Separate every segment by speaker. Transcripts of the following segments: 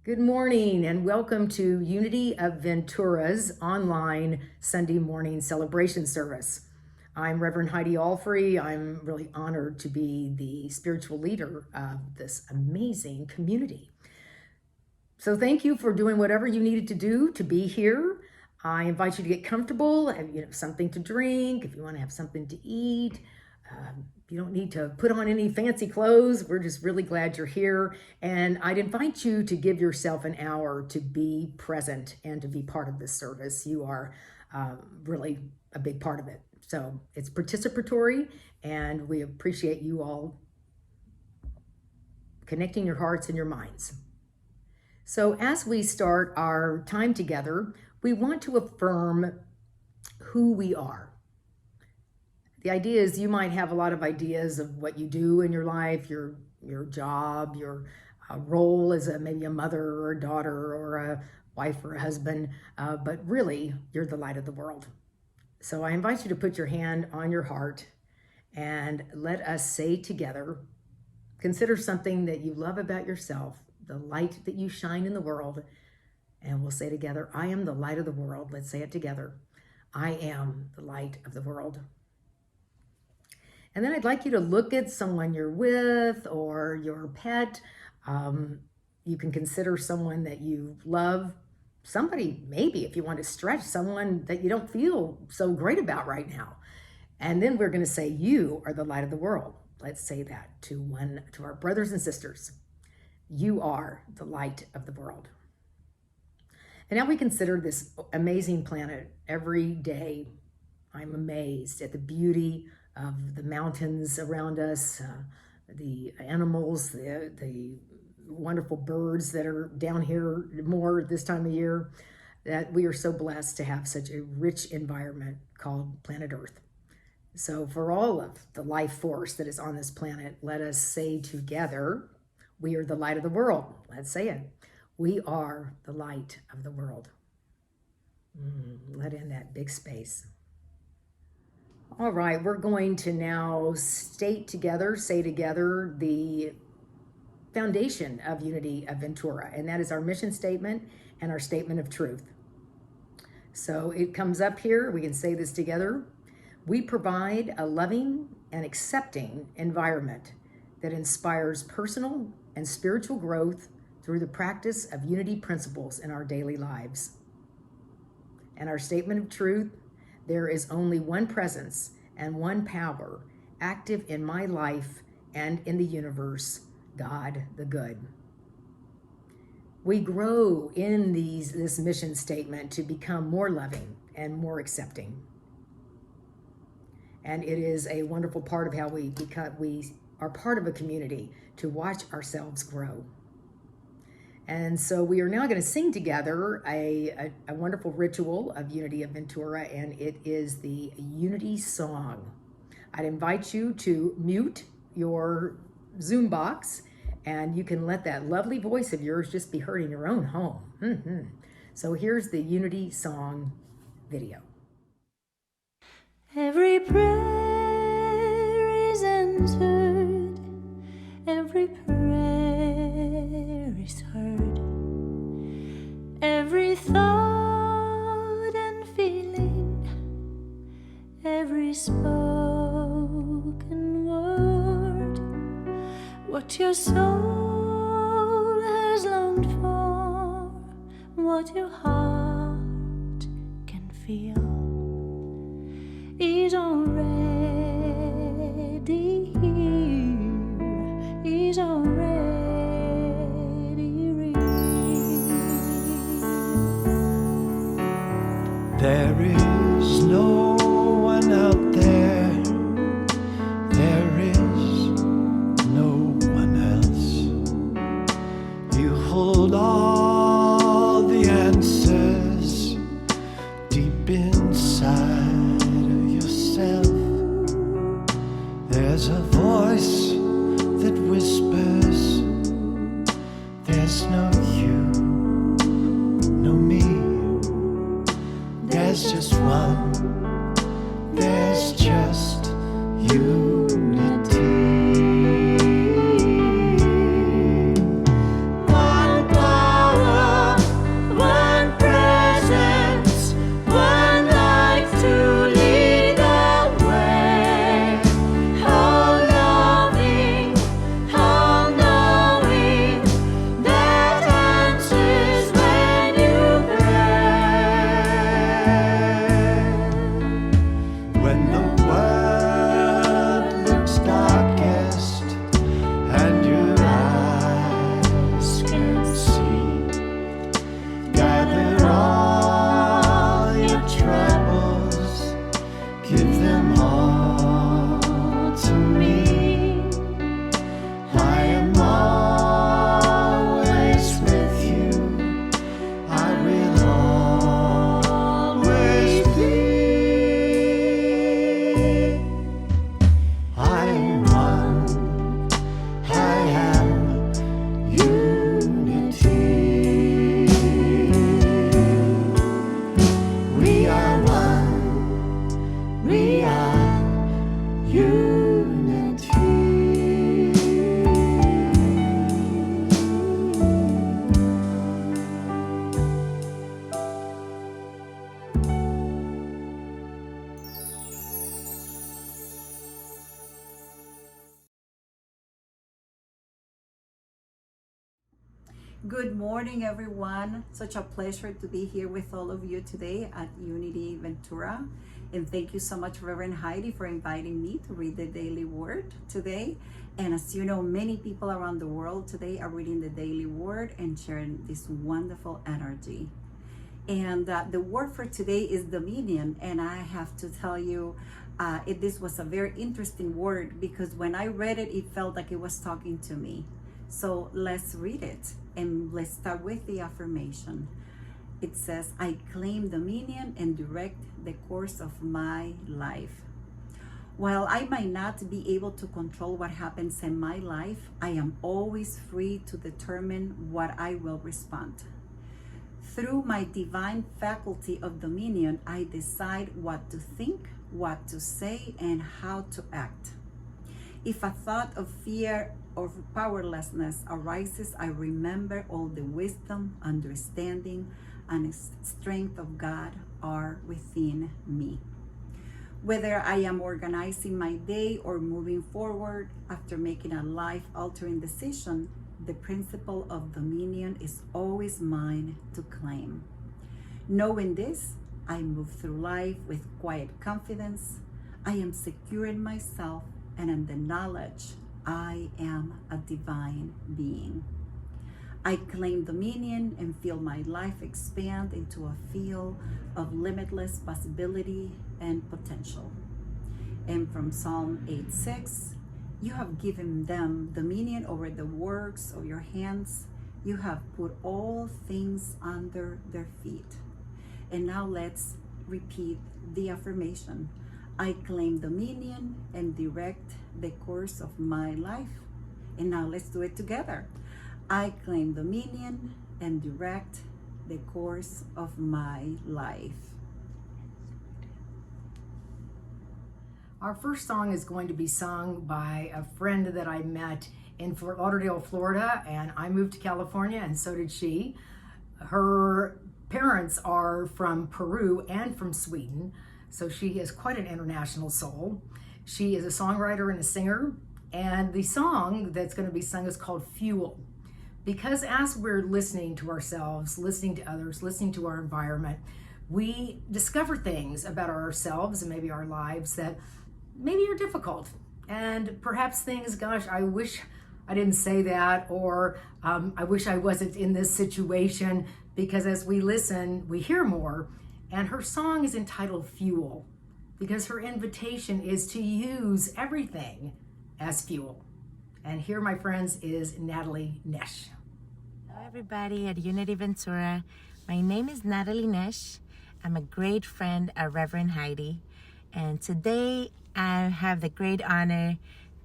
Speaker 1: Good morning and welcome to Unity of Ventura's online Sunday morning celebration service. I'm Reverend Heidi Alfrey. I'm really honored to be the spiritual leader of this amazing community. So thank you for doing whatever you needed to do to be here. I invite you to get comfortable, have something to drink, if you want to have something to eat. You don't need to put on any fancy clothes. We're just really glad you're here. And I'd invite you to give yourself an hour to be present and to be part of this service. You are really a big part of it. So it's participatory, and we appreciate you all connecting your hearts and your minds. So as we start our time together, we want to affirm who we are. The idea is you might have a lot of ideas of what you do in your life, your job, your role as maybe a mother or a daughter or a wife or a husband, but really you're the light of the world. So I invite you to put your hand on your heart and let us say together, consider something that you love about yourself, the light that you shine in the world, and we'll say together, I am the light of the world. Let's say it together. I am the light of the world. And then I'd like you to look at someone you're with or your pet. You can consider someone that you love. Somebody, maybe if you want to stretch, someone that you don't feel so great about right now. And then we're going to say, you are the light of the world. Let's say that to our brothers and sisters. You are the light of the world. And now we consider this amazing planet. Every day, I'm amazed at the beauty of the mountains around us, the animals, the wonderful birds that are down here more this time of year, that we are so blessed to have such a rich environment called planet Earth. So for all of the life force that is on this planet, let us say together, we are the light of the world. Let's say it. We are the light of the world. Let in that big space. All right, we're going to now say together the foundation of Unity of Ventura, and that is our mission statement and our statement of truth. So it comes up here, we can say this together. We provide a loving and accepting environment that inspires personal and spiritual growth through the practice of unity principles in our daily lives. And our statement of truth, there is only one presence and one power active in my life and in the universe, God the good. We grow in this mission statement to become more loving and more accepting. And it is a wonderful part of how we are part of a community to watch ourselves grow. And so we are now going to sing together a wonderful ritual of Unity of Ventura, and it is the Unity Song. I'd invite you to mute your Zoom box, and you can let that lovely voice of yours just be heard in your own home. So here's the Unity Song video.
Speaker 2: Every prayer is answered, every prayer is heard, every thought and feeling, every spoken word, what your soul has longed for, what your heart can feel, is already here, is already real.
Speaker 3: There is no one out there, there is no one else. You hold all the answers deep inside yourself. There's a voice that whispers, there's no you, no me. There's just one, there's just unity. One power the world looks darkest and your eyes can see, gather all your troubles, give them all to me. I am always with you. I will always be. I am one. I am unity. We are one. We are unity.
Speaker 4: Good morning, everyone. Such a pleasure to be here with all of you today at Unity Ventura. And thank you so much, Reverend Heidi, for inviting me to read the Daily Word today. And as you know, many people around the world today are reading the Daily Word and sharing this wonderful energy. And the word for today is dominion. And I have to tell you, this was a very interesting word because when I read it, it felt like it was talking to me. So let's read it and let's start with the affirmation. It says, I claim dominion and direct the course of my life. While I might not be able to control what happens in my life, I am always free to determine what I will respond. Through my divine faculty of dominion, I decide what to think, what to say, and how to act. If a thought of fear or powerlessness arises, I remember all the wisdom, understanding, and strength of God are within me. Whether I am organizing my day or moving forward after making a life-altering decision, the principle of dominion is always mine to claim. Knowing this, I move through life with quiet confidence. I am secure in myself and in the knowledge I am a divine being. I claim dominion and feel my life expand into a field of limitless possibility and potential. And from Psalm 8:6, you have given them dominion over the works of your hands. You have put all things under their feet. And now let's repeat the affirmation. I claim dominion and direct the course of my life. And now let's do it together. I claim dominion and direct the course of my life.
Speaker 1: Our first song is going to be sung by a friend that I met in Fort Lauderdale, Florida, and I moved to California, and so did she. Her parents are from Peru and from Sweden, so she is quite an international soul. She is a songwriter and a singer, and the song that's going to be sung is called Fuel. Because as we're listening to ourselves, listening to others, listening to our environment, we discover things about ourselves and maybe our lives that maybe are difficult. And perhaps things, gosh, I wish I didn't say that, or I wish I wasn't in this situation, because as we listen, we hear more. And her song is entitled Fuel, because her invitation is to use everything as fuel. And here, my friends, is Natalie Nesh.
Speaker 5: Hello, everybody at Unity Ventura. My name is Natalie Nesh. I'm a great friend of Reverend Heidi. And today I have the great honor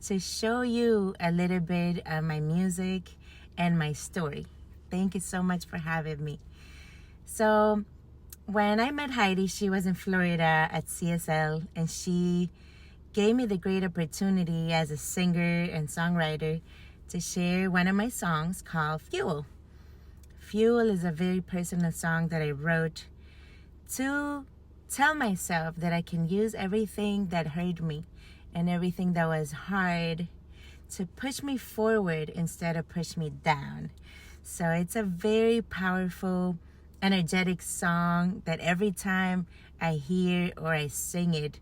Speaker 5: to show you a little bit of my music and my story. Thank you so much for having me. So when I met Heidi, she was in Florida at CSL, and she gave me the great opportunity as a singer and songwriter to share one of my songs called Fuel. Fuel is a very personal song that I wrote to tell myself that I can use everything that hurt me and everything that was hard to push me forward instead of push me down. So it's a very powerful, energetic song that every time I hear or I sing it,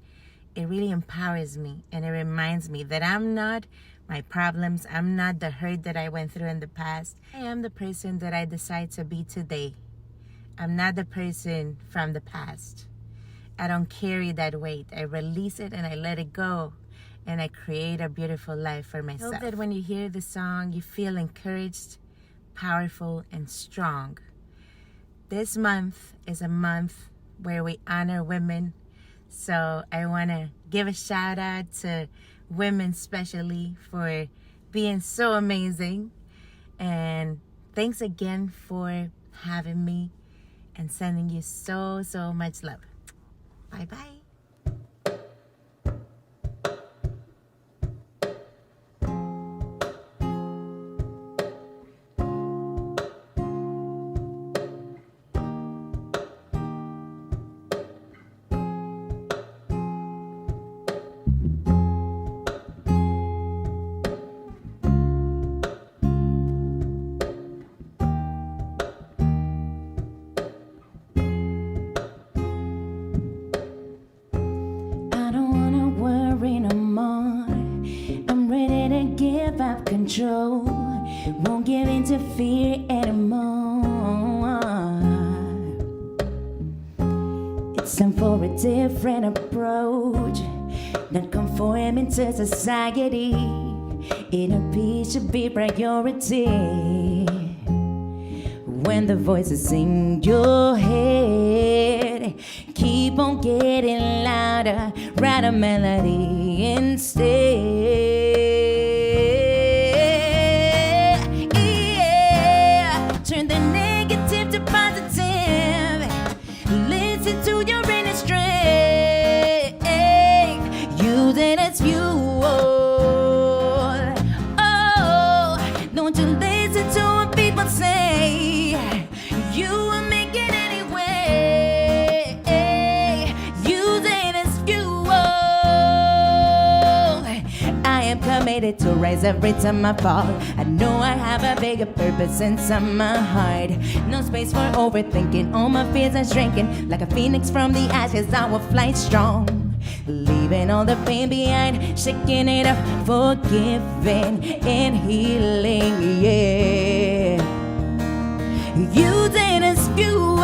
Speaker 5: it really empowers me, and it reminds me that I'm not my problems. I'm not the hurt that I went through in the past. I am the person that I decide to be today. I'm not the person from the past. I don't carry that weight. I release it and I let it go, and I create a beautiful life for myself. I hope that when you hear the song, you feel encouraged, powerful, and strong. This month is a month where we honor women. So I want to give a shout out to women especially for being so amazing. And thanks again for having me and sending you so much love. Bye bye.
Speaker 2: I don't wanna worry no more. I'm ready to give up control. Won't give in to fear anymore. It's time for a different approach. Not conforming to society. Inner peace should be priority. When the voices in your head keep on getting louder, write a melody instead. Yeah. Turn the negative to positive. Listen to your inner strength. Use it as fuel. Oh, don't you listen to what people say. You will make it anyway. Use it as fuel. I am committed to rise every time I fall. I know I have a bigger purpose inside my heart. No space for overthinking. All my fears are shrinking. Like a phoenix from the ashes, I will fly strong. Leaving all the pain behind, shaking it up, forgiving and healing, yeah. Use it as fuel.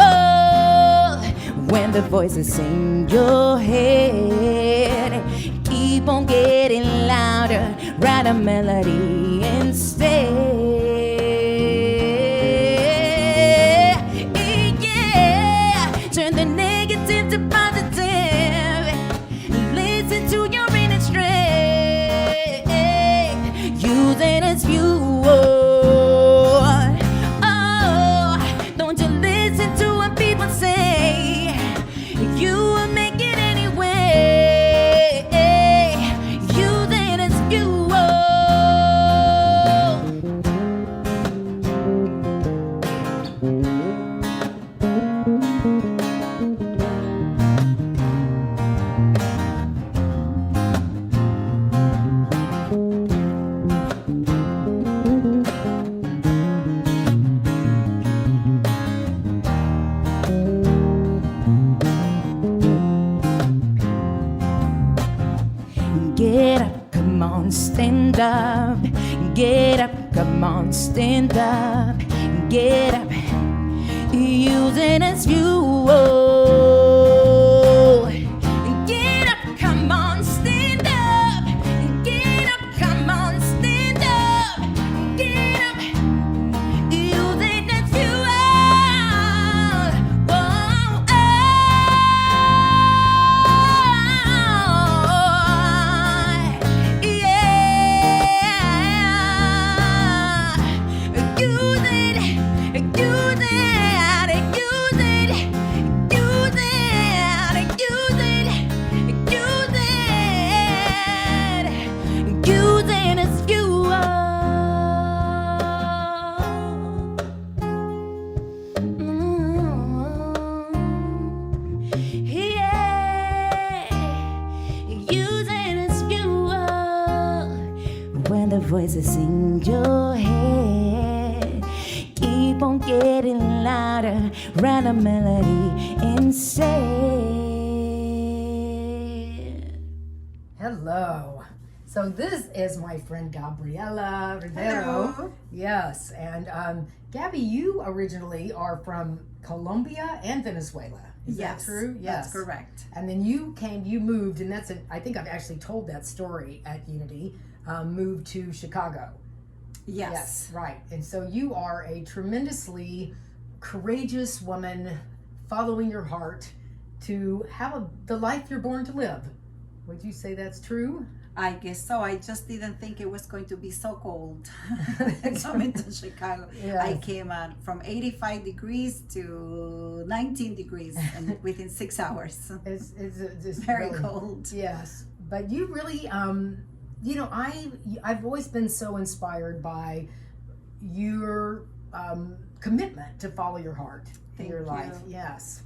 Speaker 2: When the voices in your head keep on getting louder, write a melody instead. Yeah, turn the negative to positive. Listen to your inner strength. Use it as fuel. Oh, don't you listen to what people say. You will make it anyway. Use it as fuel. Get up, come on, stand up. Get up, come on, stand up. Get up, use it as fuel. Get up, come on, stand up. Get up, come on, stand up. Get up, use it as fuel. When the voices in your head keep on getting louder, write a melody instead.
Speaker 1: Hello. So this is my friend Gabriela Rivero.
Speaker 4: Hello.
Speaker 1: Yes, and Gabby, you originally are from Colombia and Venezuela. Is that true?
Speaker 4: Yes, that's correct.
Speaker 1: And then you moved, and I think I've actually told that story at Unity, moved to Chicago.
Speaker 4: Yes.
Speaker 1: Right. And so you are a tremendously courageous woman following your heart to have the life you're born to live. Would you say that's true?
Speaker 4: I guess so. I just didn't think it was going to be so cold. Coming to Chicago,
Speaker 1: Yes.
Speaker 4: I came from 85 degrees to 19 degrees and within 6 hours.
Speaker 1: It's
Speaker 4: Very
Speaker 1: really
Speaker 4: cold.
Speaker 1: Yes, but you really, I've always been so inspired by your commitment to follow your heart in
Speaker 4: Thank
Speaker 1: your
Speaker 4: you.
Speaker 1: life. Yes.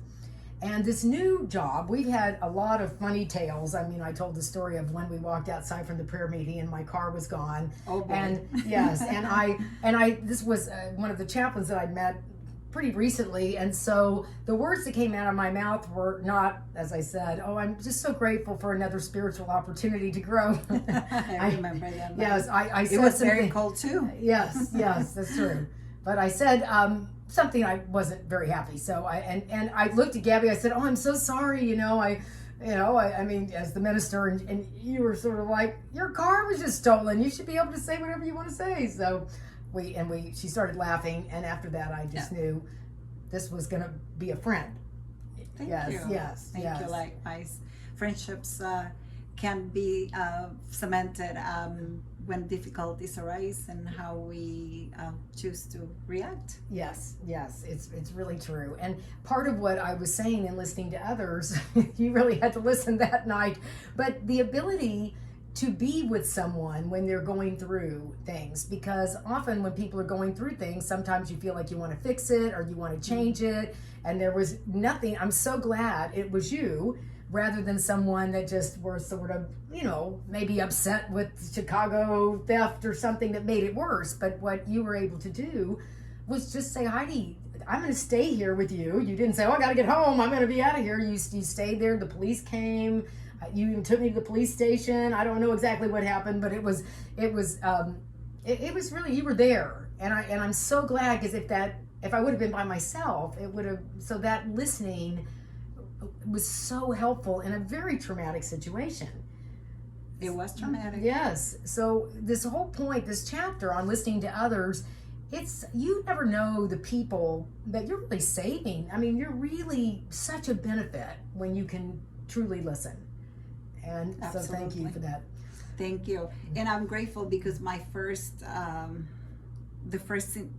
Speaker 1: And this new job, we've had a lot of funny tales. I mean, I told the story of when we walked outside from the prayer meeting and my car was gone.
Speaker 4: Oh boy.
Speaker 1: And yes, and I this was one of the chaplains that I'd met pretty recently, and so the words that came out of my mouth were not, as I said, oh, I'm just so grateful for another spiritual opportunity to grow.
Speaker 4: I remember that.
Speaker 1: Yes, I said
Speaker 4: It was very
Speaker 1: something-
Speaker 4: cold too.
Speaker 1: Yes, that's true. But I said something I wasn't very happy. So I looked at Gabby. I said, "Oh, I'm so sorry. I mean, as the minister, and you were sort of like, your car was just stolen. You should be able to say whatever you want to say." So she started laughing, and after that, I just knew this was going to be a friend.
Speaker 4: Thank
Speaker 1: Yes,
Speaker 4: you.
Speaker 1: yes,
Speaker 4: Thank
Speaker 1: yes.
Speaker 4: you. Likewise, friendships can be cemented when difficulties arise and how we choose to react.
Speaker 1: Yes, it's really true. And part of what I was saying and listening to others, you really had to listen that night, but the ability to be with someone when they're going through things, because often when people are going through things, sometimes you feel like you want to fix it or you want to change it, and there was nothing. I'm so glad it was you rather than someone that just were sort of, maybe upset with Chicago theft or something that made it worse. But what you were able to do was just say, Heidi, I'm going to stay here with you. You didn't say, oh, I got to get home, I'm going to be out of here. You stayed there. The police came. You even took me to the police station. I don't know exactly what happened, but it was really, you were there. And I'm so glad, because if I would have been by myself, it would have, so that listening was so helpful in a very traumatic situation.
Speaker 4: It was traumatic.
Speaker 1: Yes. So this whole point, this chapter on listening to others, you never know the people that you're really saving. I mean, you're really such a benefit when you can truly listen. And so thank you for that.
Speaker 4: Thank you. And I'm grateful because the first thing,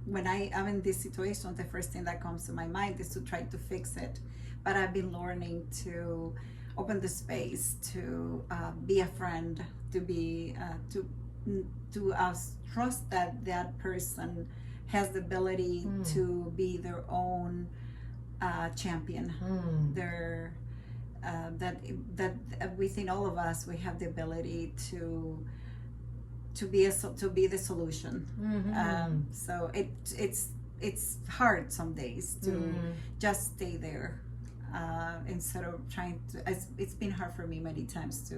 Speaker 4: when I'm in this situation, the first thing that comes to my mind is to try to fix it. But I've been learning to open the space to be a friend, to be to trust that person has the ability to be their own champion. That within all of us, we have the ability to be the solution. So it's hard some days to just stay there. Instead of trying to, it's been hard for me many times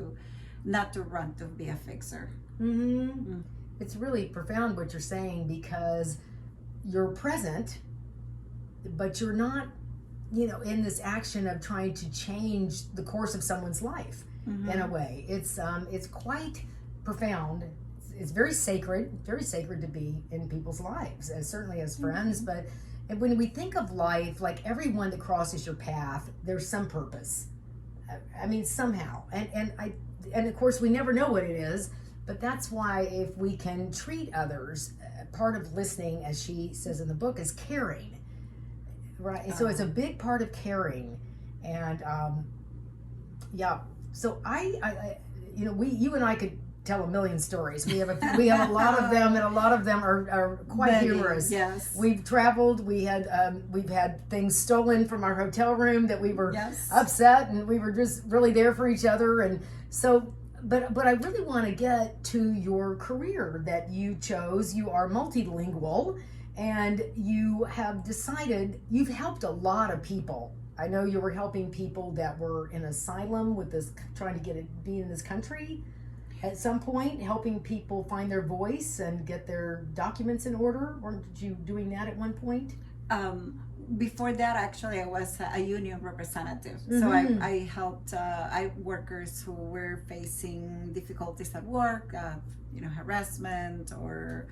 Speaker 4: not to run to be a fixer.
Speaker 1: It's really profound what you're saying, because you're present, but you're not, in this action of trying to change the course of someone's life in a way. It's quite profound. It's very sacred to be in people's lives, certainly as friends, but when we think of life, like everyone that crosses your path, there's some purpose. I mean, somehow. And of course, we never know what it is, but that's why if we can treat others, part of listening, as she says in the book, is caring. Right? So it's a big part of caring. And so you and I could tell a million stories. We have a lot of them, and a lot of them are quite humorous.
Speaker 4: Yes.
Speaker 1: We've traveled. We've had things stolen from our hotel room that we were upset, and we were just really there for each other. And so, but I really want to get to your career that you chose. You are multilingual, and you have decided you've helped a lot of people I know you were helping people that were in asylum with this, trying to be in this country at some point, helping people find their voice and get their documents in order. Weren't you doing that at one point?
Speaker 4: Before that, actually, I was a union representative. So I helped workers who were facing difficulties at work, harassment, or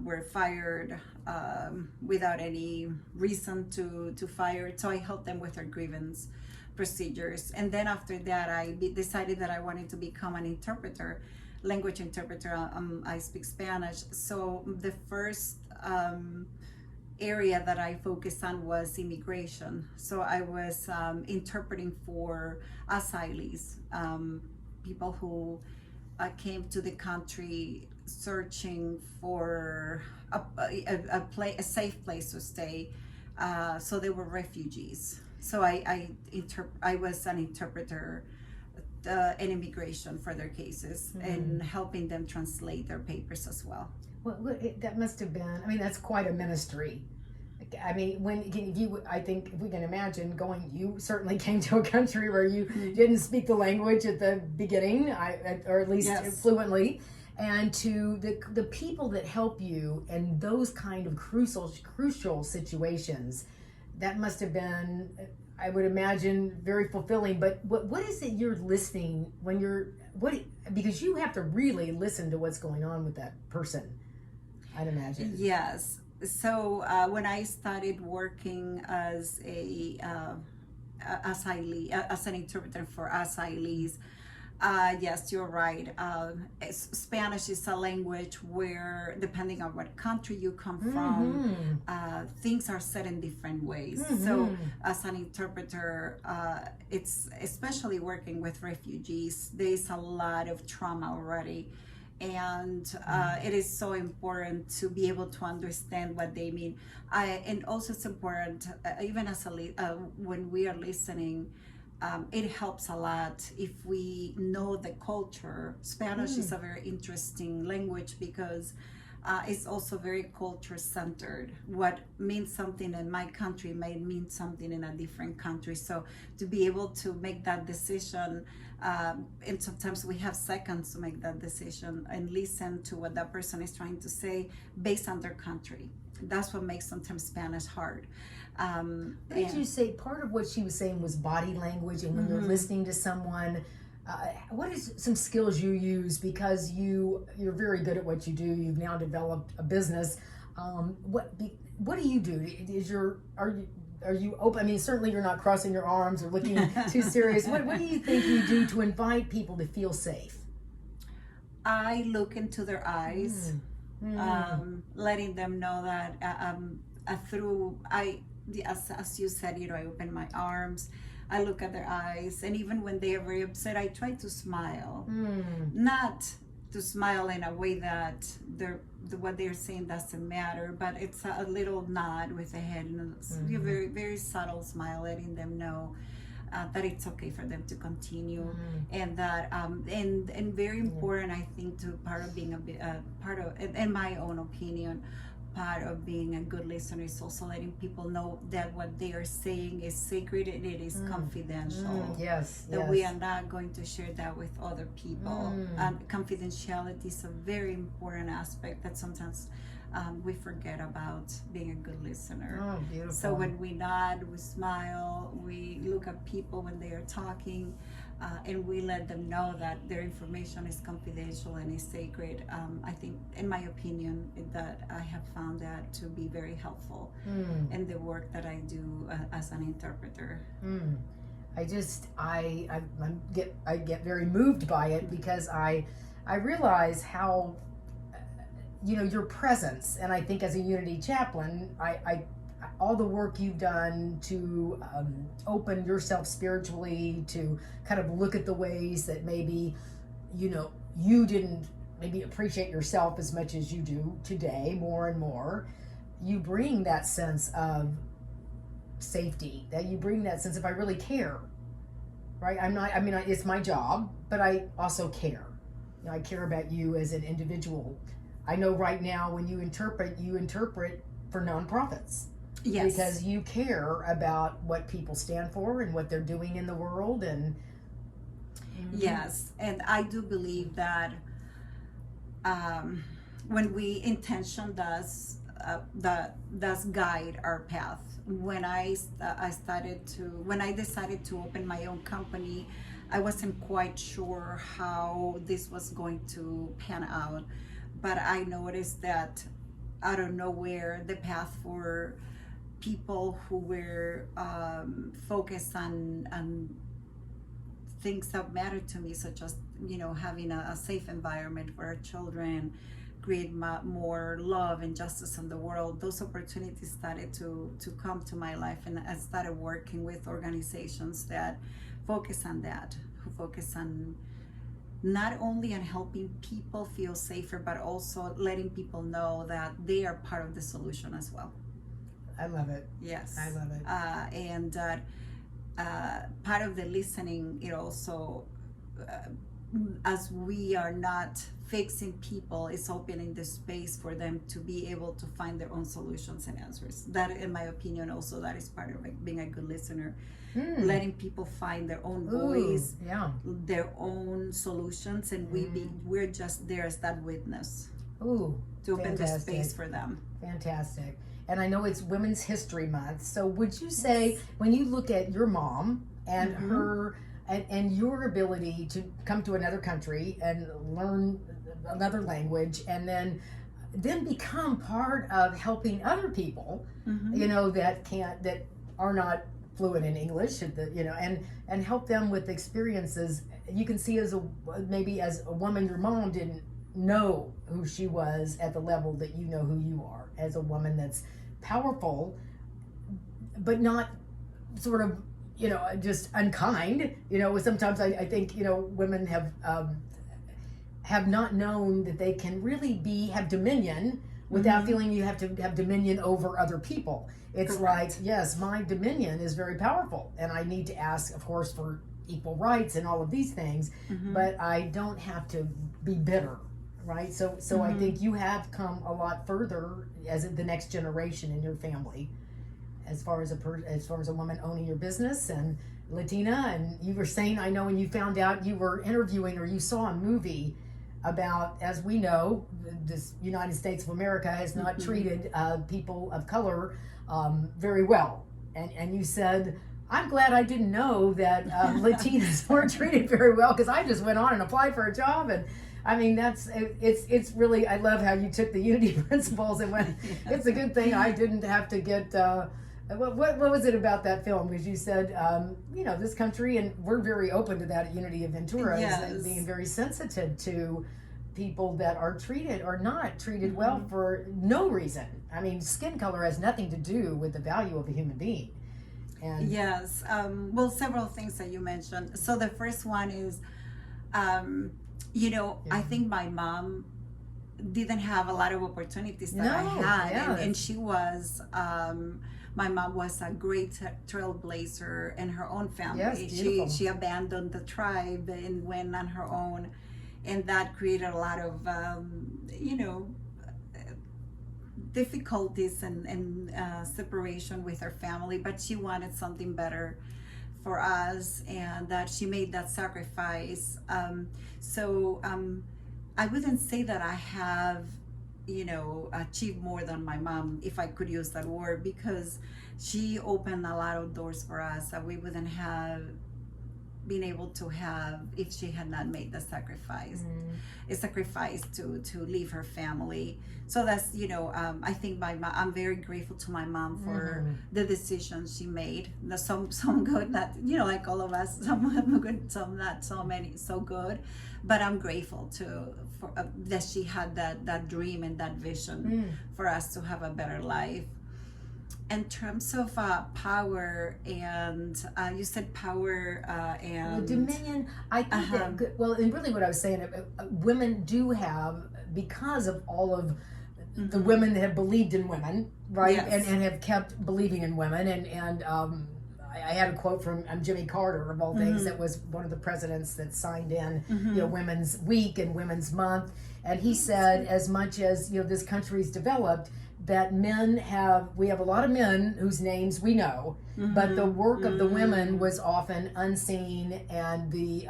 Speaker 4: were fired without any reason to fire. So I helped them with their grievance procedures. And then after that, I decided that I wanted to become an interpreter, language interpreter. I speak Spanish. So the first area that I focused on was immigration. So I was interpreting for asylees, people who came to the country searching for a safe place to stay. So they were refugees. So I was an interpreter in immigration for their cases and helping them translate their papers as well.
Speaker 1: Well, that must have been, that's quite a ministry. I think if we can imagine you certainly came to a country where you didn't speak the language at the beginning, or at least fluently, and to the people that help you in those kind of crucial situations, that must have been, I would imagine, very fulfilling. But what is it you're listening because you have to really listen to what's going on with that person, I'd imagine.
Speaker 4: Yes. So when I started working as an interpreter for asylees, yes, you're right. Spanish is a language where, depending on what country you come from, things are said in different ways. So as an interpreter, it's especially working with refugees, there's a lot of trauma already. And it is so important to be able to understand what they mean. And also it's important, even as when we are listening, it helps a lot if we know the culture. Spanish is a very interesting language because it's also very culture centered. What means something in my country may mean something in a different country. So to be able to make that decision, and sometimes we have seconds to make that decision and listen to what that person is trying to say based on their country. That's what makes sometimes Spanish hard.
Speaker 1: Did you say part of what she was saying was body language, and when you're listening to someone, what is some skills you use, because you're very good at what you do? You've now developed a business. What do you do? Are you open? Certainly you're not crossing your arms or looking too serious. What do you think you do to invite people to feel safe?
Speaker 4: I look into their eyes, letting them know that as you said, I open my arms, I look at their eyes, and even when they are very upset, I try to smile. Not to smile in a way that what they're saying doesn't matter, but it's a little nod with the head, and a very, very subtle smile, letting them know that it's okay for them to continue, and that and very important, I think, to part of being part of, in my own opinion, part of being a good listener is also letting people know that what they are saying is sacred and it is confidential.
Speaker 1: Yes.
Speaker 4: We are not going to share that with other people. Confidentiality is a very important aspect that sometimes we forget about being a good listener.
Speaker 1: Oh, beautiful.
Speaker 4: So when we nod, we smile, we look at people when they are talking, and we let them know that their information is confidential and is sacred. I think, in my opinion, that I have found that to be very helpful in the work that I do as an interpreter.
Speaker 1: I get very moved by it, because I realize how your presence, and I think as a Unity chaplain, I all the work you've done to open yourself spiritually, to kind of look at the ways that maybe you didn't maybe appreciate yourself as much as you do today, more and more. You bring that sense of safety, that you bring that sense of, I really care, right? It's my job, but I also care. I care about you as an individual. I know right now when you interpret for nonprofits.
Speaker 4: Yes.
Speaker 1: Because you care about what people stand for and what they're doing in the world. And
Speaker 4: Yes, and I do believe that when we intention does guide our path. When when I decided to open my own company, I wasn't quite sure how this was going to pan out, but I noticed that out of nowhere, the path for people who were focused on things that matter to me, such as having a safe environment for our children, create more love and justice in the world. Those opportunities started to come to my life, and I started working with organizations that focus on that, who focus on not only on helping people feel safer, but also letting people know that they are part of the solution as well.
Speaker 1: I love it.
Speaker 4: Yes,
Speaker 1: I love it.
Speaker 4: And part of the listening, it also, as we are not fixing people, is opening the space for them to be able to find their own solutions and answers. That, in my opinion, also that is part of being a good listener. Letting people find their own voice, their own solutions, and we're just there as that witness to open the space for them.
Speaker 1: Fantastic. And I know it's Women's History Month, so would you say, when you look at your mom and her and your ability to come to another country and learn another language, and then become part of helping other people, that are not fluent in English, and help them with experiences, you can see maybe as a woman, your mom didn't know who she was at the level that you know who you are, as a woman that's powerful, but not sort of, just unkind. Sometimes I think, women have not known that they can really have dominion without feeling you have to have dominion over other people. It's
Speaker 4: Correct.
Speaker 1: like, yes, my dominion is very powerful, and I need to ask, of course, for equal rights and all of these things, but I don't have to be bitter, right? So I think you have come a lot further as the next generation in your family, as far as a woman owning your business and Latina. And you were saying, I know when you found out, you were interviewing, or you saw a movie about, as we know, this United States of America has not treated people of color very well. And you said, I'm glad I didn't know that Latinas weren't treated very well, because I just went on and applied for a job. And I mean, it's really, I love how you took the unity principles and went, it's a good thing I didn't have to get, what was it about that film? Because you said, this country, and we're very open to that at Unity of Ventura, is being very sensitive to people that are treated or not treated well for no reason. I mean, skin color has nothing to do with the value of a human being. And
Speaker 4: Yes, well, several things that you mentioned. So the first one is, I think my mom didn't have a lot of opportunities that I had, and she was. My mom was a great trailblazer in her own family.
Speaker 1: Yes,
Speaker 4: she abandoned the tribe and went on her own, and that created a lot of difficulties and separation with her family. But she wanted something better for us, and that she made that sacrifice. I wouldn't say that I have achieved more than my mom, if I could use that word, because she opened a lot of doors for us that we wouldn't have been able to have if she had not made the sacrifice. A sacrifice to leave her family. So that's I think I'm very grateful to my mom for the decisions she made. Some good, not like all of us, some good, some not so many so good, but I'm grateful for that she had that dream and that vision for us to have a better life. In terms of power, and you said power and
Speaker 1: dominion, I think that, well, and really what I was saying, women do have, because of all of the women that have believed in women, right?
Speaker 4: Yes.
Speaker 1: And have kept believing in women. And I had a quote from Jimmy Carter, of all things, that was one of the presidents that signed in Women's Week and Women's Month. And he said, as much as this country's developed, that we have a lot of men whose names we know, but the work of the women was often unseen, and the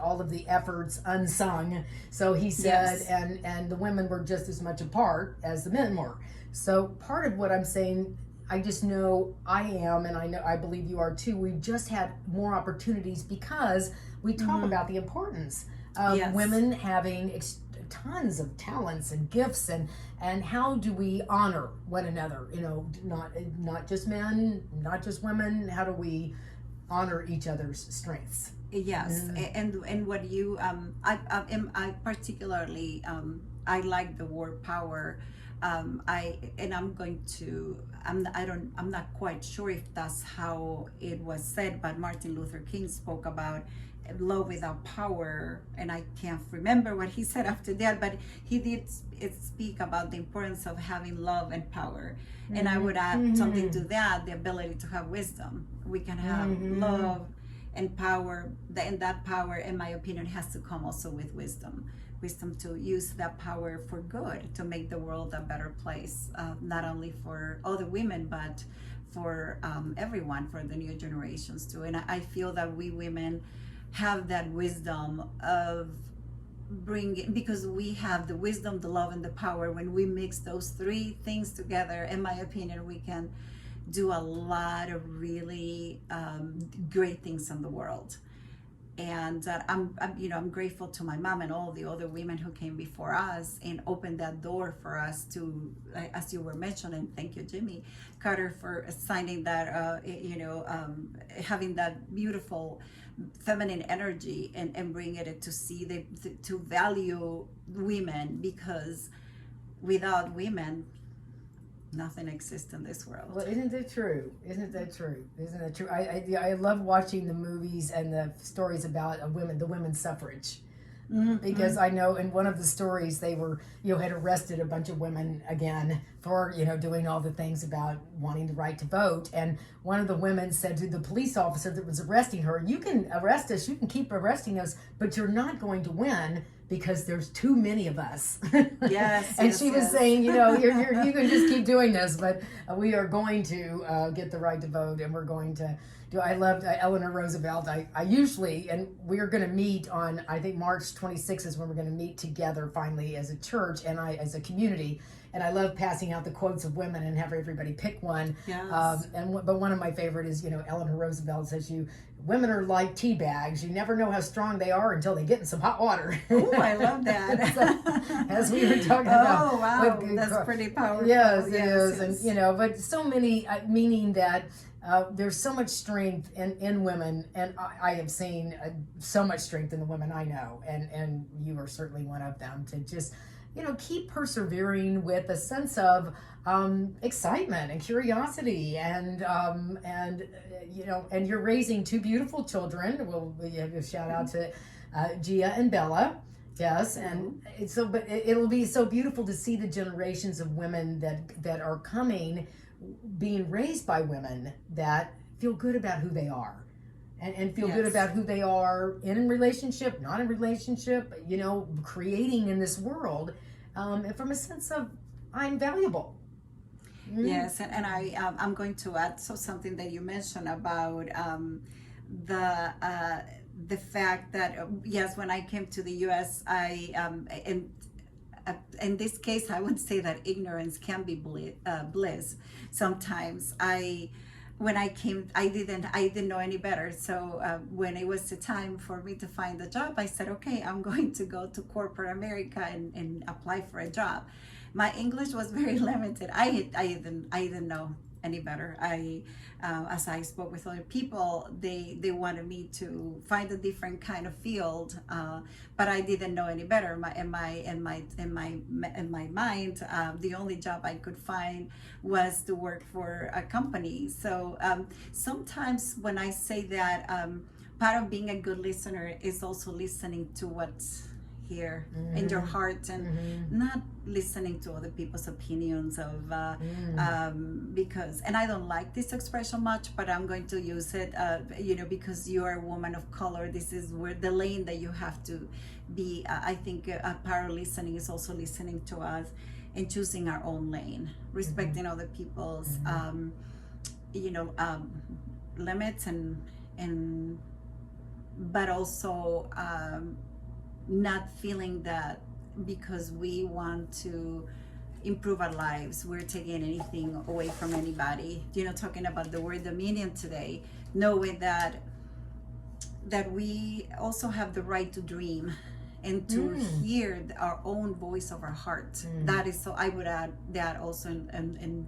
Speaker 1: all of the efforts unsung. So he said,
Speaker 4: Yes.
Speaker 1: and the women were just as much a part as the men were. So part of what I'm saying, I just know I am, and I believe you are too. We've just had more opportunities because we talk about the importance of
Speaker 4: Yes.
Speaker 1: women having tons of talents and gifts, and how do we honor one another? Not just men, not just women. How do we honor each other's strengths?
Speaker 4: Yes, and what you I particularly I like the word power. I'm not quite sure if that's how it was said, but Martin Luther King spoke about love without power, and I can't remember what he said after that, but he did speak about the importance of having love and power. And I would add something to that, the ability to have wisdom. We can have love and power, and that power, in my opinion, has to come also with wisdom to use that power for good, to make the world a better place, not only for other women, but for everyone, for the new generations too. And I feel that we women have that wisdom of bringing, because we have the wisdom, the love, and the power. When we mix those three things together, in my opinion, we can do a lot of really great things in the world. And I'm grateful to my mom and all the other women who came before us and opened that door for us to, as you were mentioning. Thank you, Jimmy Carter, for signing that. Having that beautiful feminine energy and bringing it to see to value women, because without women, nothing exists in this world.
Speaker 1: Well, isn't that true? Isn't that true? Isn't that true? I love watching the movies and the stories about the women's suffrage. Because I know in one of the stories they were, had arrested a bunch of women again for, doing all the things about wanting the right to vote. And one of the women said to the police officer that was arresting her, "You can arrest us, you can keep arresting us, but you're not going to win because there's too many of us."
Speaker 4: Yes.
Speaker 1: And
Speaker 4: yes,
Speaker 1: she was
Speaker 4: yes.
Speaker 1: saying, you can just keep doing this, but we are going to get the right to vote, and we're going to do. I loved Eleanor Roosevelt. I usually, and we are going to meet on, I think March 26th is when we're going to meet together finally as a church and as a community. And I love passing out the quotes of women and have everybody pick one.
Speaker 4: Yes.
Speaker 1: But one of my favorite is, Eleanor Roosevelt says, women are like tea bags. You never know how strong they are until they get in some hot water.
Speaker 4: Oh, I love that.
Speaker 1: So, as we were talking about.
Speaker 4: Oh, wow. That's pretty powerful.
Speaker 1: Yes, it
Speaker 4: Yes,
Speaker 1: is.
Speaker 4: yes.
Speaker 1: And, but so many, meaning that there's so much strength in women. And I have seen so much strength in the women I know. And you are certainly one of them, to just, keep persevering with a sense of excitement and curiosity, and you're raising two beautiful children. We'll give a shout out to Gia and Bella. Yes, and it'll be so beautiful to see the generations of women that are coming, being raised by women that feel good about who they are. And feel good
Speaker 4: Yes.
Speaker 1: about who they are in a relationship, not in relationship, creating in this world, and from a sense of, I'm valuable.
Speaker 4: Yes, and I'm going to add something that you mentioned about the fact that yes, when I came to the U.S., in this case, I would say that ignorance can be bliss. Sometimes when I came, I didn't know any better. So when it was the time for me to find a job, I said, okay, I'm going to go to corporate America and apply for a job. My English was very limited. I didn't know any better. As I spoke with other people, they wanted me to find a different kind of field, but I didn't know any better. In my mind, the only job I could find was to work for a company. So sometimes when I say that, part of being a good listener is also listening to what's here in your heart, and not listening to other people's opinions of because, and I don't like this expression much, but I'm going to use it, because you are a woman of color. This is where the lane that you have to be. I think part of listening is also listening to us and choosing our own lane, respecting other people's limits, and but also not feeling that because we want to improve our lives, we're taking anything away from anybody. Talking about the word dominion today, knowing that we also have the right to dream and to hear our own voice of our heart. That is, so I would add that also in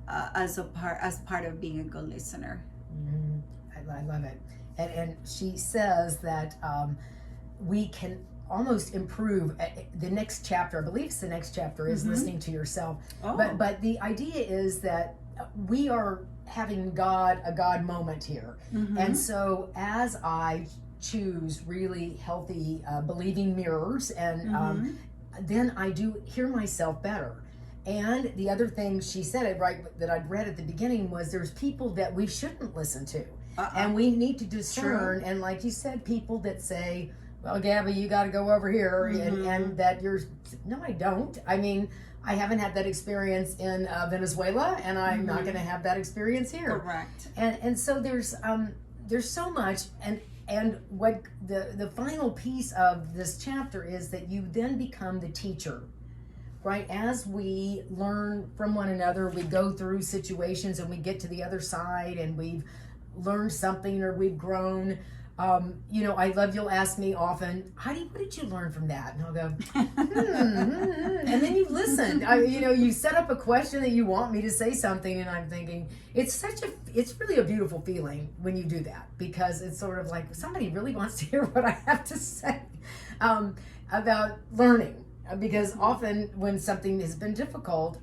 Speaker 4: as part of being a good listener.
Speaker 1: I love it. And she says that we can almost improve the next chapter. I believe it's the next chapter is listening to yourself. But the idea is that we are having a God moment here. And so as I choose really healthy believing mirrors, and then I do hear myself better. And the other thing she said, right, that I'd read at the beginning, was there's people that we shouldn't listen to. And we need to discern. And like you said, people that say, well, Gabby, you got to go over here, and that no, I don't. I mean, I haven't had that experience in Venezuela, and I'm not going to have that experience here.
Speaker 4: Correct.
Speaker 1: And so there's so much, and what the final piece of this chapter is that you then become the teacher, right? As we learn from one another, we go through situations and we get to the other side, and we've learned something or we've grown. I love, you'll ask me often, Heidi, what did you learn from that? And I'll go, and then you listen. You set up a question that you want me to say something, and I'm thinking, it's really a beautiful feeling when you do that, because it's sort of like somebody really wants to hear what I have to say about learning. Because often when something has been difficult,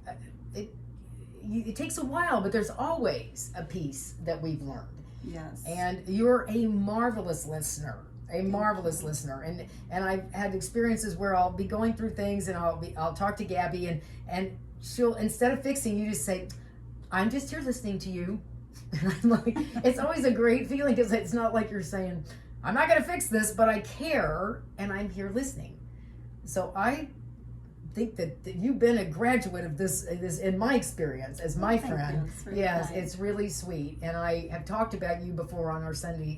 Speaker 1: it takes a while, but there's always a piece that we've learned.
Speaker 4: Yes.
Speaker 1: And you're a marvelous listener, and I've had experiences where I'll be going through things, and I'll talk to Gabby, and she'll, instead of fixing, you just say, I'm just here listening to you. And I'm like, it's always a great feeling, because it's not like you're saying, I'm not going to fix this, but I care, and I'm here listening. So I think that you've been a graduate of this in my experience as my friend. Yes, kind. It's really sweet, and I have talked about you before on our Sunday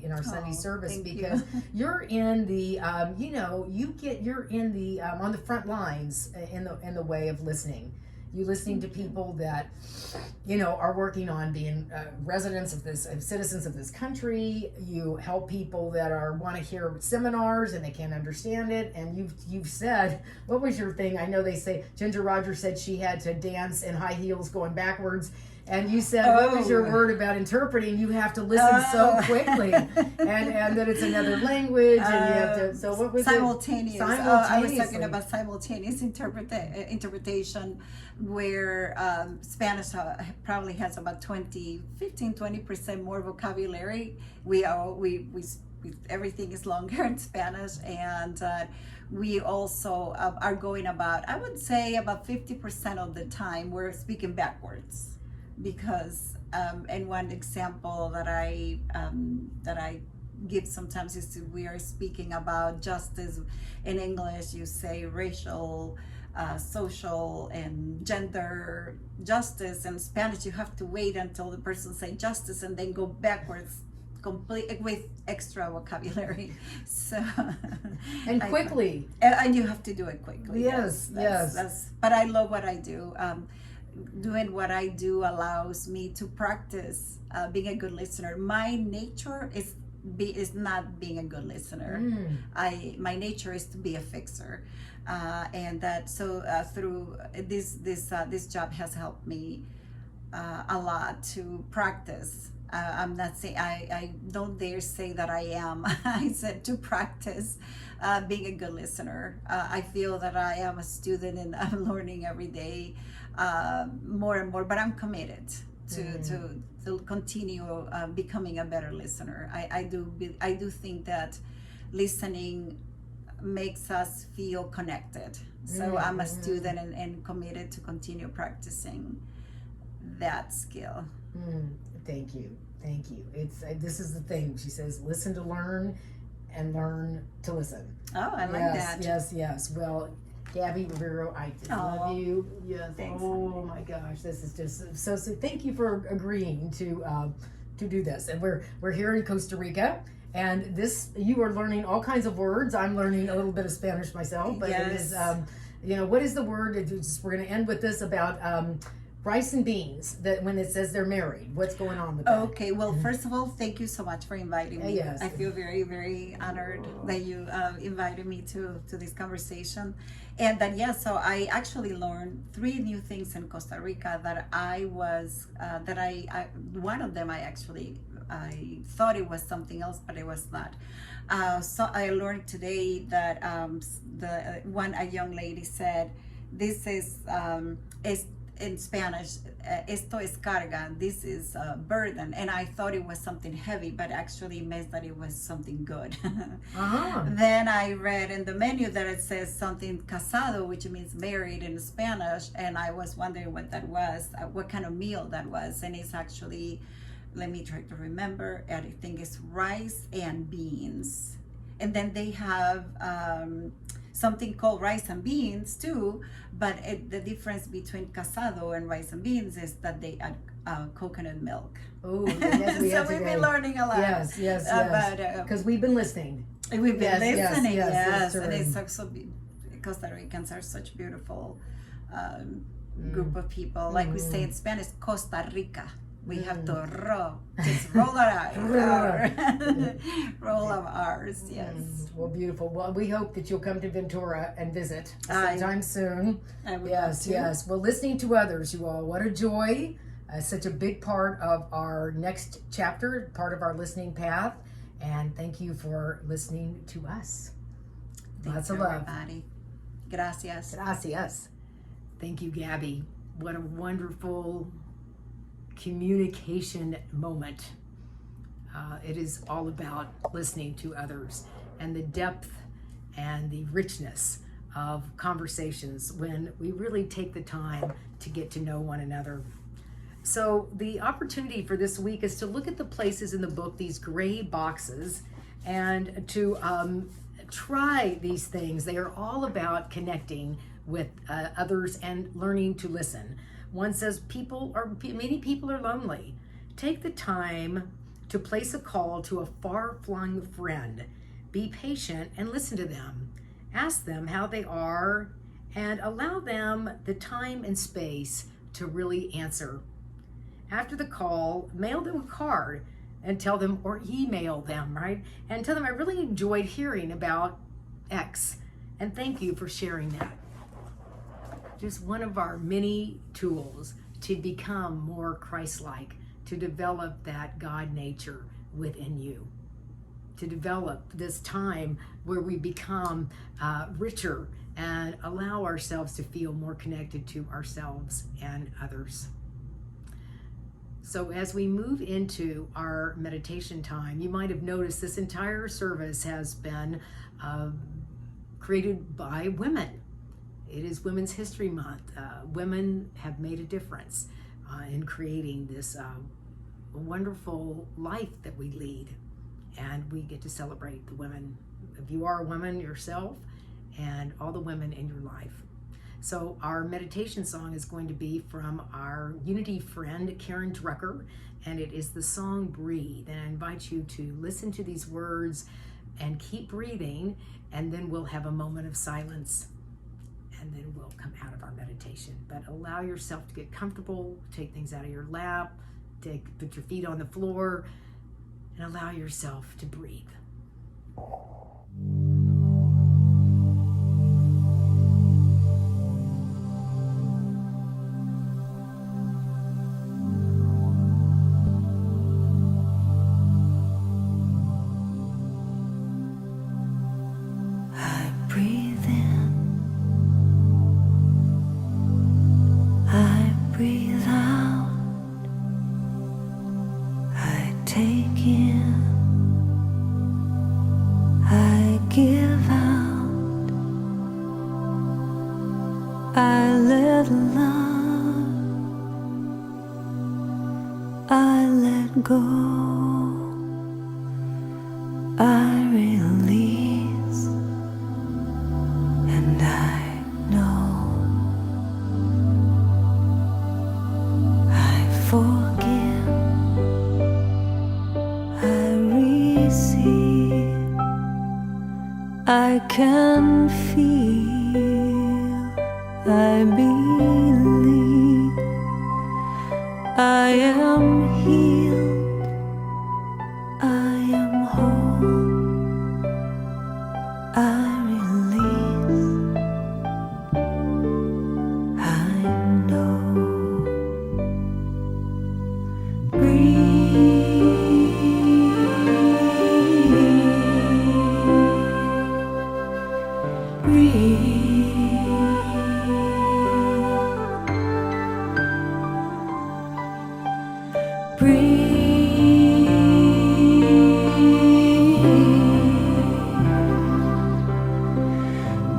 Speaker 1: service, because you're in the you're in the on the front lines in the way of listening. You listening to people that are working on being citizens of this country. You help people that want to hear seminars and they can't understand it. And you've said, what was your thing? I know they say Ginger Rogers said she had to dance in high heels going backwards. And you said, what was your word about interpreting? You have to listen so quickly, and that it's another language, and you have to. So what was
Speaker 4: simultaneous? I was talking about simultaneous interpretation, where Spanish probably has about 20% more vocabulary. We everything is longer in Spanish, and we also are going about, I would say, about 50% of the time we're speaking backwards. Because and one example that I give sometimes is we are speaking about justice in English. You say racial, social, and gender justice. In Spanish, you have to wait until the person say justice and then go backwards, complete with extra vocabulary. So
Speaker 1: and quickly,
Speaker 4: and you have to do it quickly.
Speaker 1: Yes.
Speaker 4: But I love what I do. Doing what I do allows me to practice being a good listener. My nature is not being a good listener. My nature is to be a fixer, and that through this job has helped me a lot to practice. I'm not saying I don't dare say that I am. I said to practice being a good listener. I feel that I am a student and I'm learning every day. More and more, but I'm committed to continue becoming a better listener. I do think that listening makes us feel connected. So I'm a student and committed to continue practicing that skill.
Speaker 1: Thank you. This is the thing. She says, listen to learn, and learn to listen.
Speaker 4: Oh, I like that.
Speaker 1: Yes. Well, Gabby Rivero, I just
Speaker 4: Oh,
Speaker 1: love you. Yes.
Speaker 4: thanks,
Speaker 1: Oh my gosh, this is just so. Thank you for agreeing to do this. And we're here in Costa Rica, and this you are learning all kinds of words. I'm learning a little bit of Spanish myself, but it is
Speaker 4: Yes.
Speaker 1: what is the word? We're going to end with this about rice and beans. That when it says they're married, what's going on with that?
Speaker 4: Okay, well, first of all, thank you so much for inviting me.
Speaker 1: Yes.
Speaker 4: I feel very, very honored that you invited me to this conversation. And that, yeah, so I actually learned 3 new things in Costa Rica that one of them I thought it was something else, but it was not. So I learned today that a young lady said, this is in Spanish, esto es carga, this is a burden. And I thought it was something heavy, but actually meant that it was something good.
Speaker 1: Uh-huh.
Speaker 4: Then I read in the menu that it says something casado, which means married in Spanish. And I was wondering what that was, what kind of meal that was. And it's actually, let me try to remember, I think it's rice and beans. And then they have something called rice and beans too, but the difference between casado and rice and beans is that they add coconut milk.
Speaker 1: Oh, yes, we
Speaker 4: So
Speaker 1: have
Speaker 4: we've
Speaker 1: today.
Speaker 4: been learning a lot.
Speaker 1: Yes.
Speaker 4: But
Speaker 1: Because we've been listening.
Speaker 4: we've been
Speaker 1: Yes,
Speaker 4: listening,
Speaker 1: yes,
Speaker 4: and
Speaker 1: true.
Speaker 4: it's also Costa Ricans are such beautiful group of people. Like we say in Spanish, Costa Rica. We have to just roll our roll of ours. Yes.
Speaker 1: Well, beautiful. Well, we hope that you'll come to Ventura and visit sometime soon.
Speaker 4: I would
Speaker 1: Yes,
Speaker 4: love to.
Speaker 1: yes. Well, listening to others, you all, what a joy. Such a big part of our next chapter, part of our listening path. And thank you for listening to us. Lots of love.
Speaker 4: Everybody. Gracias.
Speaker 1: Gracias. Thank you, Gabby. What a wonderful communication moment. It is all about listening to others and the depth and the richness of conversations when we really take the time to get to know one another. So the opportunity for this week is to look at the places in the book, these gray boxes, and to try these things. They are all about connecting with others and learning to listen. One says many people are lonely. Take the time to place a call to a far-flung friend. Be patient and listen to them. Ask them how they are and allow them the time and space to really answer. After the call, mail them a card and tell them, or email them, right? And tell them, I really enjoyed hearing about X and thank you for sharing that. Just one of our many tools to become more Christ-like, to develop that God nature within you, to develop this time where we become richer and allow ourselves to feel more connected to ourselves and others. So as we move into our meditation time, you might have noticed this entire service has been created by women. It is Women's History Month. Women have made a difference in creating this wonderful life that we lead. And we get to celebrate the women. If you are a woman yourself, and all the women in your life. So our meditation song is going to be from our Unity friend, Karen Drucker, and it is the song Breathe. And I invite you to listen to these words and keep breathing, and then we'll have a moment of silence. And then we'll come out of our meditation. But allow yourself to get comfortable, take things out of your lap, put your feet on the floor, and allow yourself to breathe.
Speaker 2: I breathe in, I breathe out, I take in, I give out, I let love, I let go, I release, and I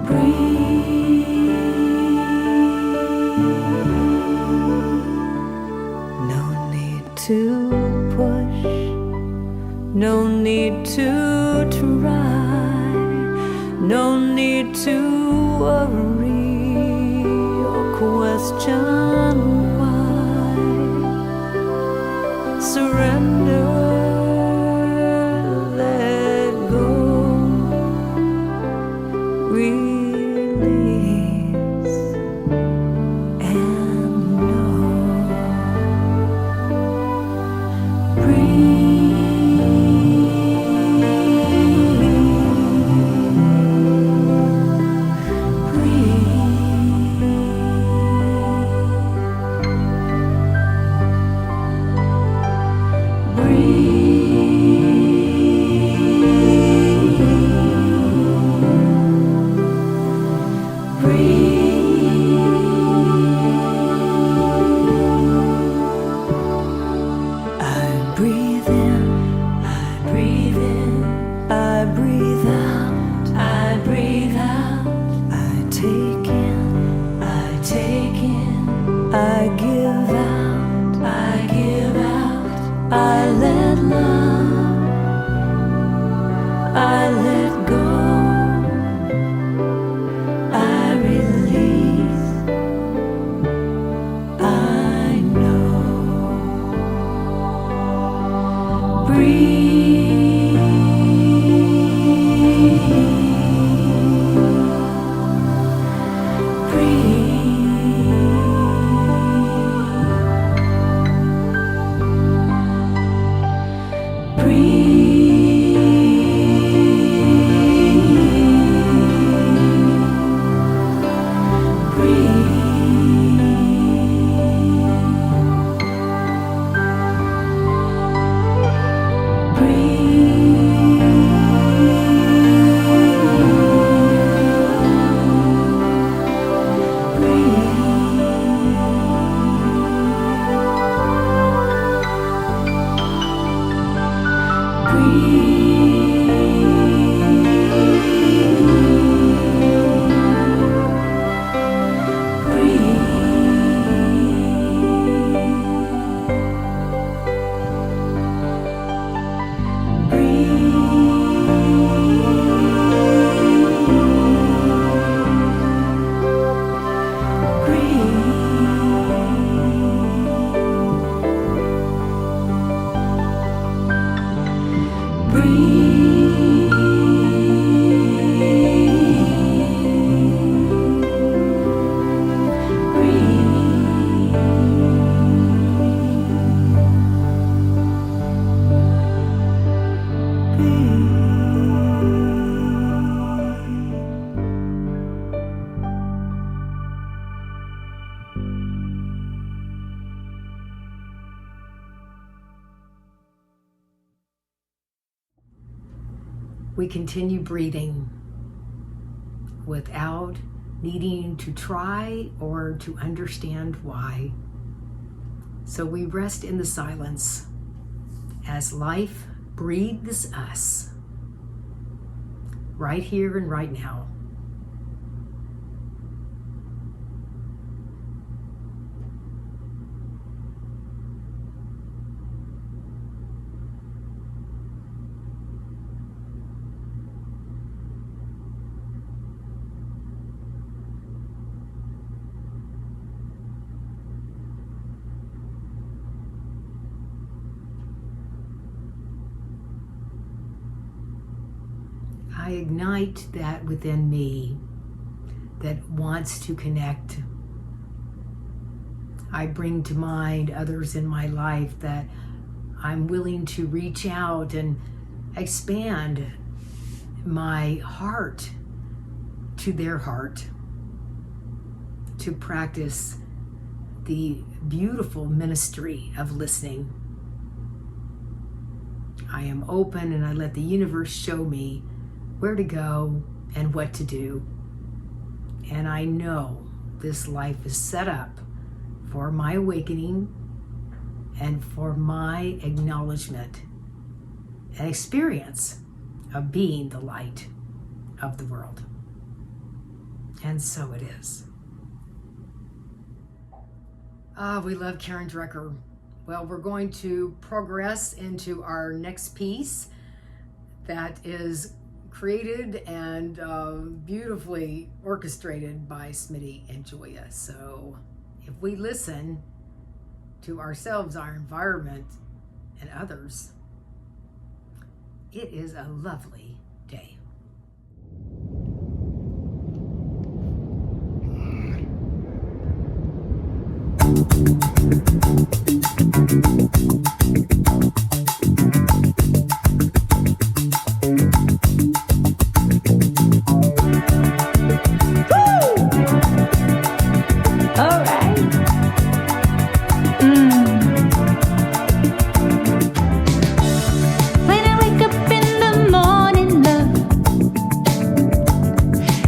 Speaker 2: No need to push, no need to try, no need to worry or question why. Surrender, let go, release, and know.
Speaker 1: We continue breathing without needing to try or to understand why. So we rest in the silence as life breathes us right here and right now. I ignite that within me that wants to connect. I bring to mind others in my life that I'm willing to reach out and expand my heart to their heart, to practice the beautiful ministry of listening. I am open and I let the universe show me where to go and what to do. And I know this life is set up for my awakening and for my acknowledgement and experience of being the light of the world. And so it is. We love Karen Drecker. Well, we're going to progress into our next piece that is created and beautifully orchestrated by Smitty and Julia. So if we listen to ourselves, our environment, and others, it is a lovely day.
Speaker 2: All right. When I wake up in the morning, love,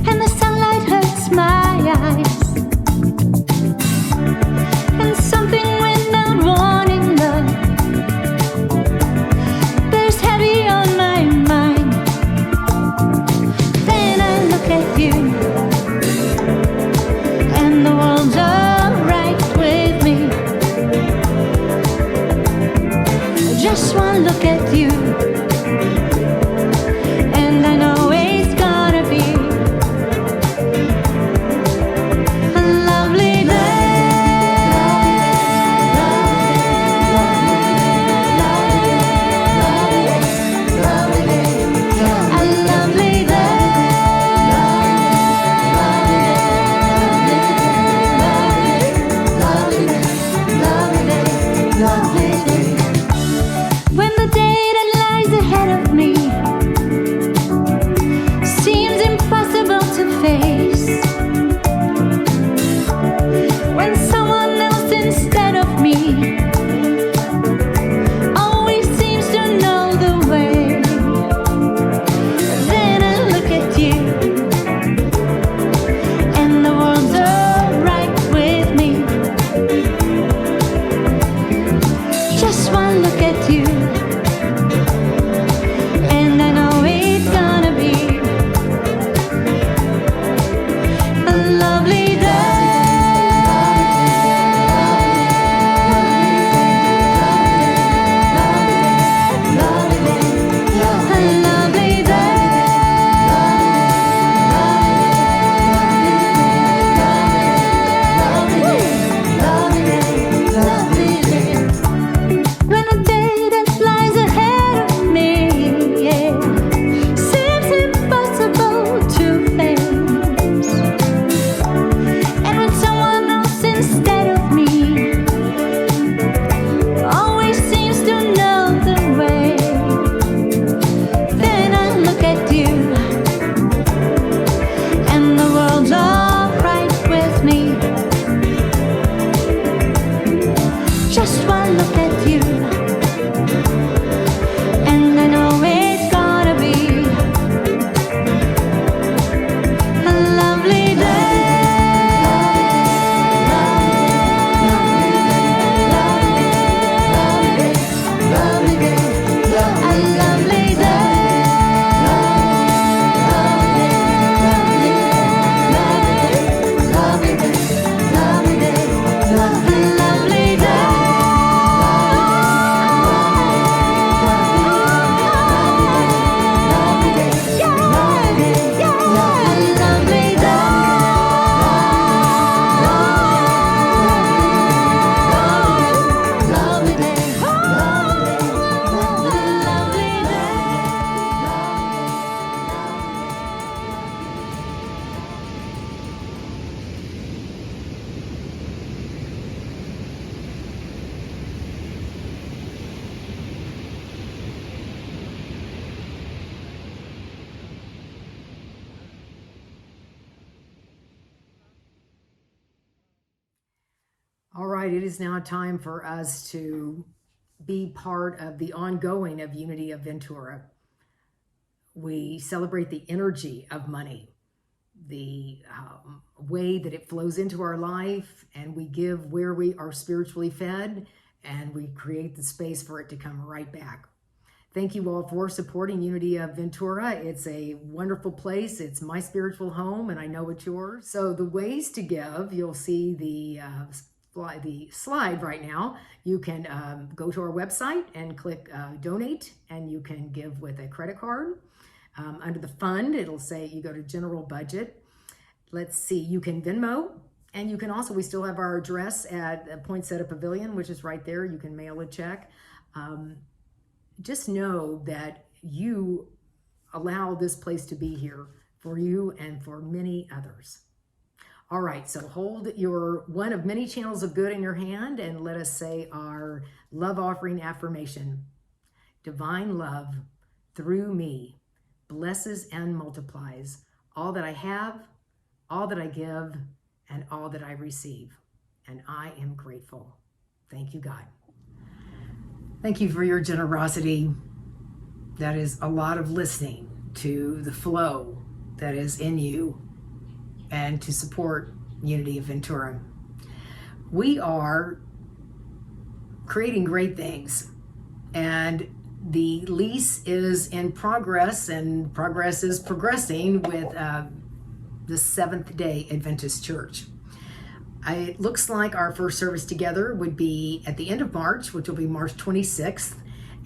Speaker 2: and the sunlight hurts my eyes, and something went down warning, love, there's heavy on my mind. Then I look at you, and the world's alright with me. Just one look at you, and I know it's gonna be a lovely when the day that lies ahead of me seems impossible to face, when someone else instead of me always seems to know the way, then I look at you, and the world's alright with me. Just one look at you, and I know it's gonna be a lovely day. A lovely day. When a day that lies ahead of me, yeah, seems impossible to face, and when someone else instead of me always seems to know the way, then I look at you, and the world's alright with me. Just one look at you, and I know it's gonna be a lovely day. A lovely
Speaker 1: All right, it is now time for us to be part of the ongoing of Unity of Ventura. We celebrate the energy of money, the way that it flows into our life, and we give where we are spiritually fed, and we create the space for it to come right back. Thank you all for supporting Unity of Ventura. It's a wonderful place. It's my spiritual home, and I know it's yours. So the ways to give, you'll see the slide right now. You can go to our website and click donate, and you can give with a credit card. Under the fund, it'll say you go to general budget. Let's see, you can Venmo, and you can also, we still have our address at Poinsettia Pavilion, which is right there. You can mail a check. Just know that you allow this place to be here for you and for many others. All right, so hold your one of many channels of good in your hand and let us say our love offering affirmation. Divine love through me blesses and multiplies all that I have, all that I give, and all that I receive. And I am grateful. Thank you, God. Thank you for your generosity. That is a lot of listening to the flow that is in you and to support Unity of Ventura. We are creating great things, and the lease is in progress, and progress is progressing with the Seventh-day Adventist Church. It looks like our first service together would be at the end of March, which will be March 26th,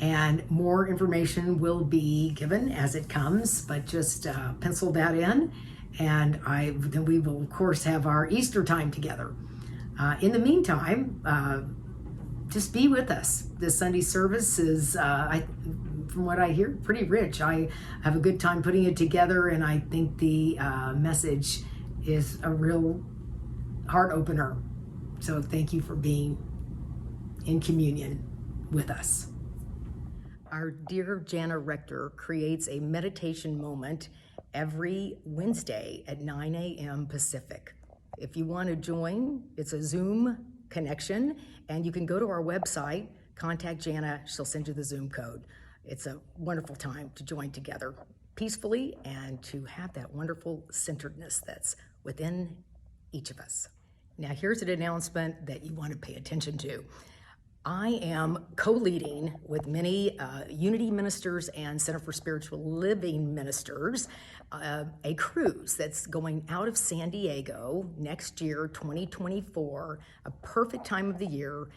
Speaker 1: and more information will be given as it comes, but just pencil that in. And then we will, of course, have our Easter time together. In the meantime, just be with us. This Sunday service is, from what I hear, pretty rich. I have a good time putting it together, and I think the message is a real heart opener. So thank you for being in communion with us. Our dear Jana Rector creates a meditation moment every Wednesday at 9 a.m. Pacific. If you want to join, it's a Zoom connection, and you can go to our website, contact Jana, she'll send you the Zoom code. It's a wonderful time to join together peacefully and to have that wonderful centeredness that's within each of us. Now, here's an announcement that you want to pay attention to. I am co-leading with many Unity ministers and Center for Spiritual Living ministers a cruise that's going out of San Diego next year, 2024, a perfect time of the year,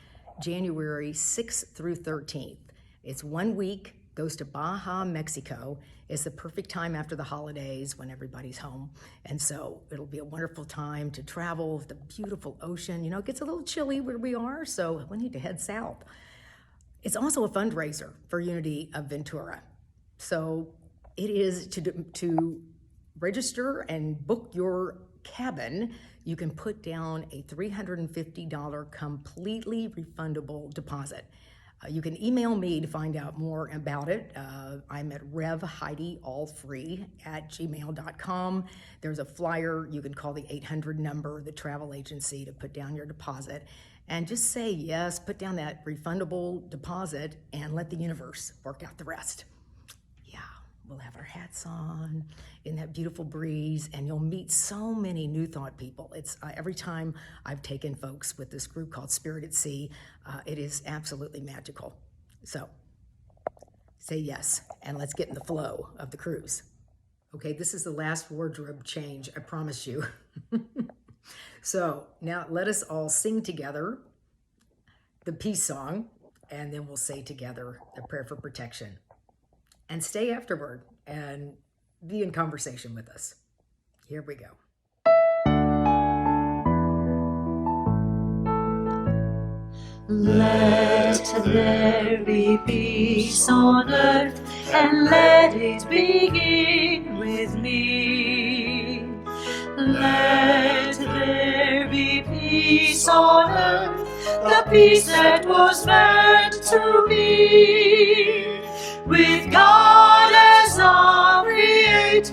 Speaker 1: January 6th through 13th. It's 1 week, goes to Baja, Mexico. It's the perfect time after the holidays when everybody's home. And so it'll be a wonderful time to travel with the beautiful ocean. You know, it gets a little chilly where we are, so we need to head south. It's also a fundraiser for Unity of Ventura. So it is to register and book your cabin. You can put down a $350 completely refundable deposit. You can email me to find out more about it. I'm at revheidialfrey@gmail.com. There's a flyer. You can call the 800 number, the travel agency, to put down your deposit. And just say yes, put down that refundable deposit, and let the universe work out the rest. Yeah, we'll have our hats on in that beautiful breeze, and you'll meet so many New Thought people. It's every time I've taken folks with this group called Spirit at Sea, it is absolutely magical. So say yes, and let's get in the flow of the cruise. Okay, this is the last wardrobe change, I promise you. So now let us all sing together the peace song, and then we'll say together a prayer for protection. And stay afterward and be in conversation with us. Here we go.
Speaker 6: Let there be peace on earth, and let it begin with me. Let there be peace on earth, the peace that was meant to be, with God as our Creator.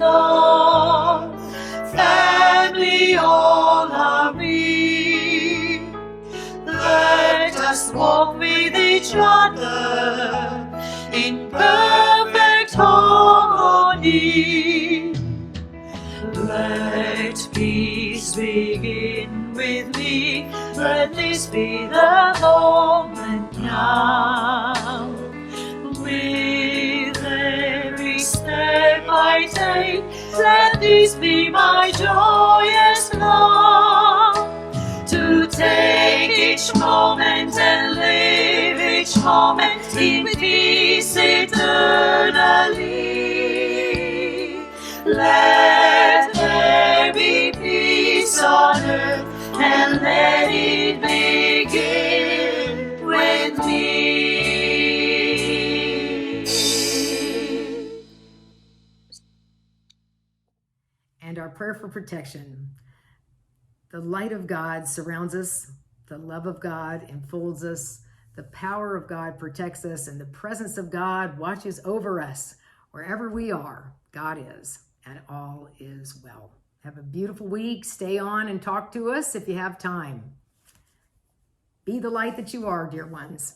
Speaker 6: Family all are we. Let us walk with each other in perfect harmony. Let peace begin with me. Let this be the moment now. With let this be my joyous love, to take each moment and live each moment in peace eternally. Let there be peace on earth, and let it begin with me.
Speaker 1: And our prayer for protection. The light of God surrounds us, the love of God enfolds us, the power of God protects us, and the presence of God watches over us. Wherever we are, God is, and all is well. Have a beautiful week. Stay on and talk to us if you have time. Be the light that you are, dear ones.